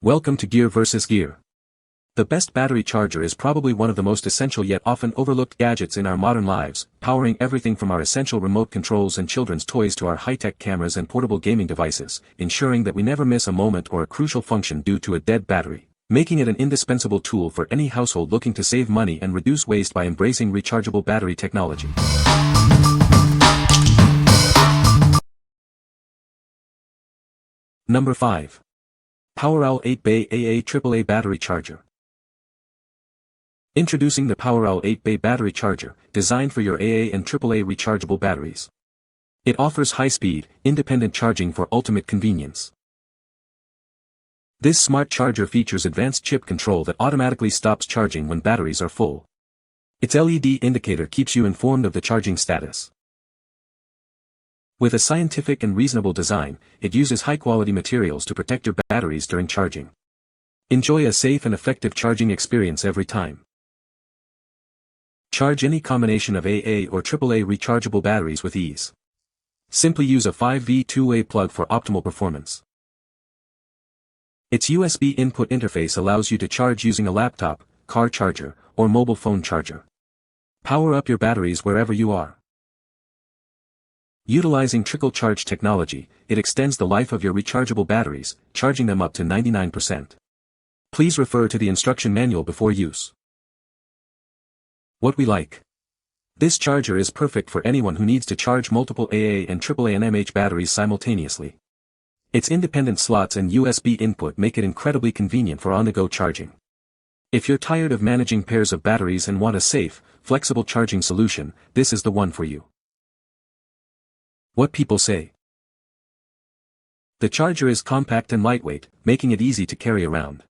Welcome to Gear vs. Gear. The best battery charger is probably one of the most essential yet often overlooked gadgets in our modern lives, powering everything from our essential remote controls and children's toys to our high-tech cameras and portable gaming devices, ensuring that we never miss a moment or a crucial function due to a dead battery, making it an indispensable tool for any household looking to save money and reduce waste by embracing rechargeable battery technology. Number 5. POWEROWL 8-Bay AA AAA Battery Charger. Introducing the POWEROWL 8-Bay Battery Charger, designed for your AA and AAA rechargeable batteries. It offers high-speed, independent charging for ultimate convenience. This smart charger features advanced chip control that automatically stops charging when batteries are full. Its LED indicator keeps you informed of the charging status. With a scientific and reasonable design, it uses high-quality materials to protect your batteries during charging. Enjoy a safe and effective charging experience every time. Charge any combination of AA or AAA rechargeable batteries with ease. Simply use a 5V 2-way plug for optimal performance. Its USB input interface allows you to charge using a laptop, car charger, or mobile phone charger. Power up your batteries wherever you are. Utilizing trickle charge technology, it extends the life of your rechargeable batteries, charging them up to 99%. Please refer to the instruction manual before use. What we like. This charger is perfect for anyone who needs to charge multiple AA and AAA NMH batteries simultaneously. Its independent slots and USB input make it incredibly convenient for on-the-go charging. If you're tired of managing pairs of batteries and want a safe, flexible charging solution, this is the one for you. What people say. The charger is compact and lightweight, making it easy to carry around.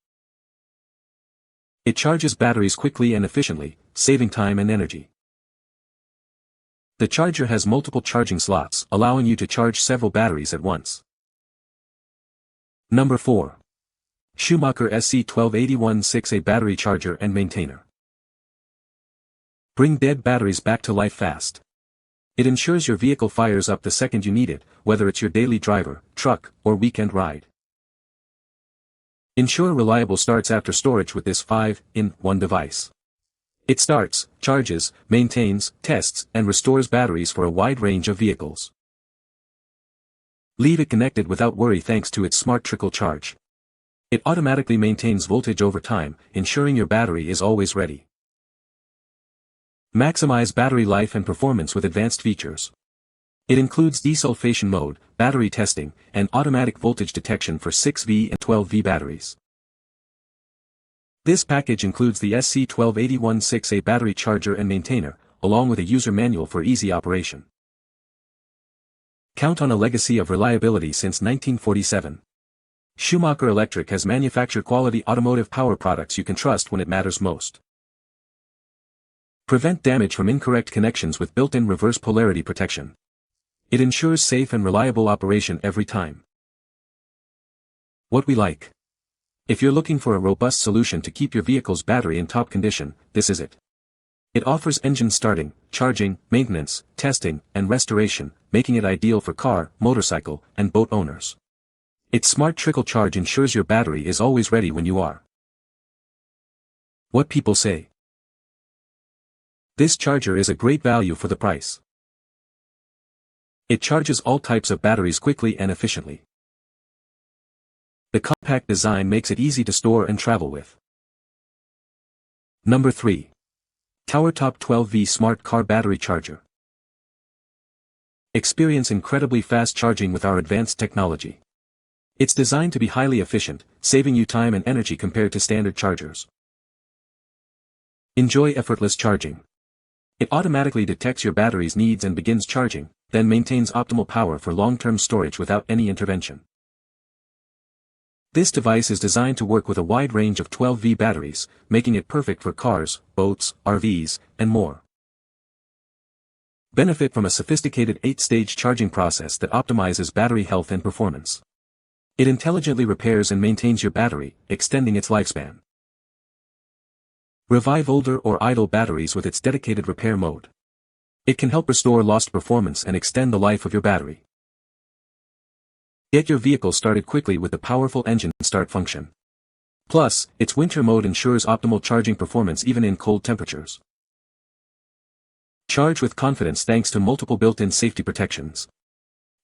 It charges batteries quickly and efficiently, saving time and energy. The charger has multiple charging slots, allowing you to charge several batteries at once. Number 4. Schumacher SC1281 6A Battery Charger and Maintainer. Bring dead batteries back to life fast. It ensures your vehicle fires up the second you need it, whether it's your daily driver, truck, or weekend ride. Ensure reliable starts after storage with this 5-in-1 device. It starts, charges, maintains, tests, and restores batteries for a wide range of vehicles. Leave it connected without worry thanks to its smart trickle charge. It automatically maintains voltage over time, ensuring your battery is always ready. Maximize battery life and performance with advanced features. It includes desulfation mode, battery testing, and automatic voltage detection for 6V and 12V batteries. This package includes the SC1281 6A battery charger and maintainer, along with a user manual for easy operation. Count on a legacy of reliability since 1947. Schumacher Electric has manufactured quality automotive power products you can trust when it matters most. Prevent damage from incorrect connections with built-in reverse polarity protection. It ensures safe and reliable operation every time. What we like. If you're looking for a robust solution to keep your vehicle's battery in top condition, this is it. It offers engine starting, charging, maintenance, testing, and restoration, making it ideal for car, motorcycle, and boat owners. Its smart trickle charge ensures your battery is always ready when you are. What people say. This charger is a great value for the price. It charges all types of batteries quickly and efficiently. The compact design makes it easy to store and travel with. Number 3. TowerTop 12V Smart Car Battery Charger. Experience incredibly fast charging with our advanced technology. It's designed to be highly efficient, saving you time and energy compared to standard chargers. Enjoy effortless charging. It automatically detects your battery's needs and begins charging, then maintains optimal power for long-term storage without any intervention. This device is designed to work with a wide range of 12V batteries, making it perfect for cars, boats, RVs, and more. Benefit from a sophisticated 8-stage charging process that optimizes battery health and performance. It intelligently repairs and maintains your battery, extending its lifespan. Revive older or idle batteries with its dedicated repair mode. It can help restore lost performance and extend the life of your battery. Get your vehicle started quickly with the powerful engine start function. Plus, its winter mode ensures optimal charging performance even in cold temperatures. Charge with confidence thanks to multiple built-in safety protections.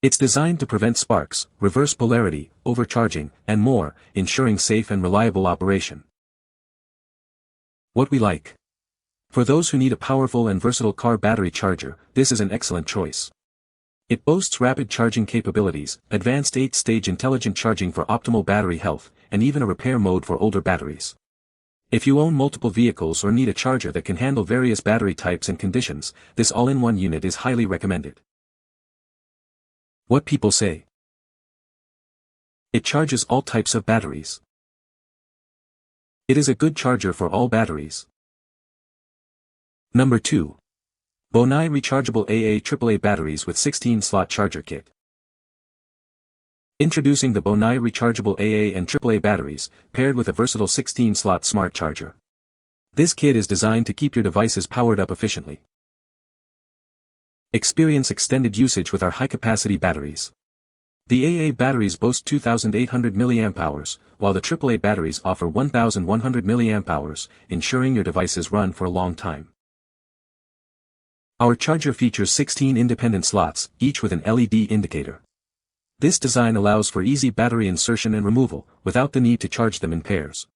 It's designed to prevent sparks, reverse polarity, overcharging, and more, ensuring safe and reliable operation. What we like. For those who need a powerful and versatile car battery charger, this is an excellent choice. It boasts rapid charging capabilities, advanced 8-stage intelligent charging for optimal battery health, and even a repair mode for older batteries. If you own multiple vehicles or need a charger that can handle various battery types and conditions, this all-in-one unit is highly recommended. What people say. It charges all types of batteries. It is a good charger for all batteries. Number 2. BONAI Rechargeable AA AAA Batteries with 16-slot Charger Kit. Introducing the BONAI Rechargeable AA and AAA batteries, paired with a versatile 16-slot smart charger. This kit is designed to keep your devices powered up efficiently. Experience extended usage with our high-capacity batteries. The AA batteries boast 2,800 mAh, while the AAA batteries offer 1,100 mAh, ensuring your devices run for a long time. Our charger features 16 independent slots, each with an LED indicator. This design allows for easy battery insertion and removal, without the need to charge them in pairs.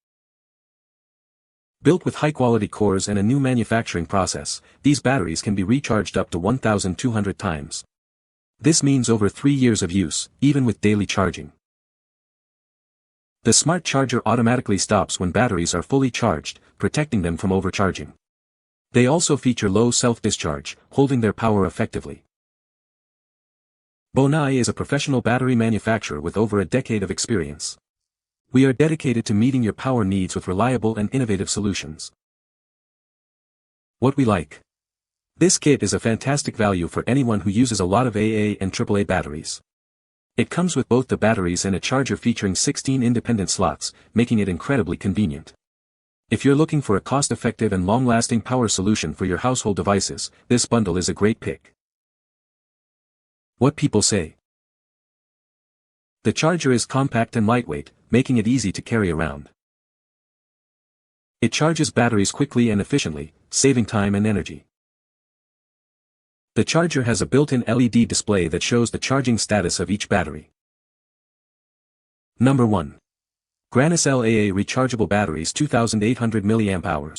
Built with high-quality cores and a new manufacturing process, these batteries can be recharged up to 1,200 times. This means over 3 years of use, even with daily charging. The smart charger automatically stops when batteries are fully charged, protecting them from overcharging. They also feature low self-discharge, holding their power effectively. BONAI is a professional battery manufacturer with over a decade of experience. We are dedicated to meeting your power needs with reliable and innovative solutions. What we like. This kit is a fantastic value for anyone who uses a lot of AA and AAA batteries. It comes with both the batteries and a charger featuring 16 independent slots, making it incredibly convenient. If you're looking for a cost-effective and long-lasting power solution for your household devices, this bundle is a great pick. What people say. The charger is compact and lightweight, making it easy to carry around. It charges batteries quickly and efficiently, saving time and energy. The charger has a built-in LED display that shows the charging status of each battery. Number 1. Granicell AA Rechargeable Batteries 2,800 mAh.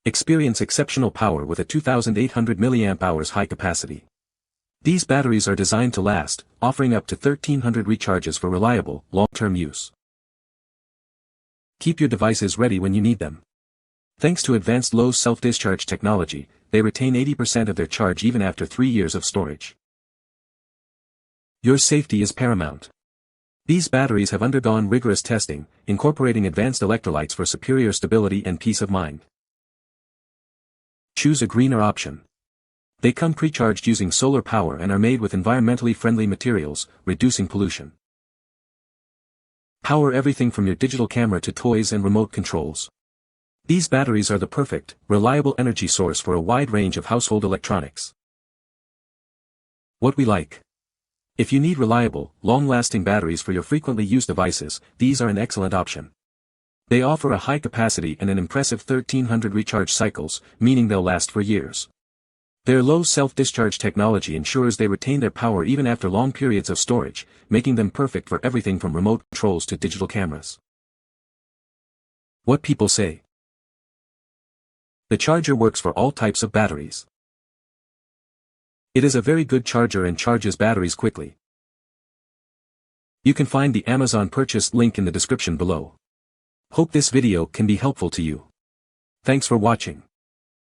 Experience exceptional power with a 2,800 mAh high capacity. These batteries are designed to last, offering up to 1,300 recharges for reliable, long-term use. Keep your devices ready when you need them. Thanks to advanced low self-discharge technology, they retain 80% of their charge even after 3 years of storage. Your safety is paramount. These batteries have undergone rigorous testing, incorporating advanced electrolytes for superior stability and peace of mind. Choose a greener option. They come pre-charged using solar power and are made with environmentally friendly materials, reducing pollution. Power everything from your digital camera to toys and remote controls. These batteries are the perfect, reliable energy source for a wide range of household electronics. What we like. If you need reliable, long-lasting batteries for your frequently used devices, these are an excellent option. They offer a high capacity and an impressive 1,300 recharge cycles, meaning they'll last for years. Their low self-discharge technology ensures they retain their power even after long periods of storage, making them perfect for everything from remote controls to digital cameras. What people say. The charger works for all types of batteries. It is a very good charger and charges batteries quickly. You can find the Amazon purchase link in the description below. Hope this video can be helpful to you. Thanks for watching.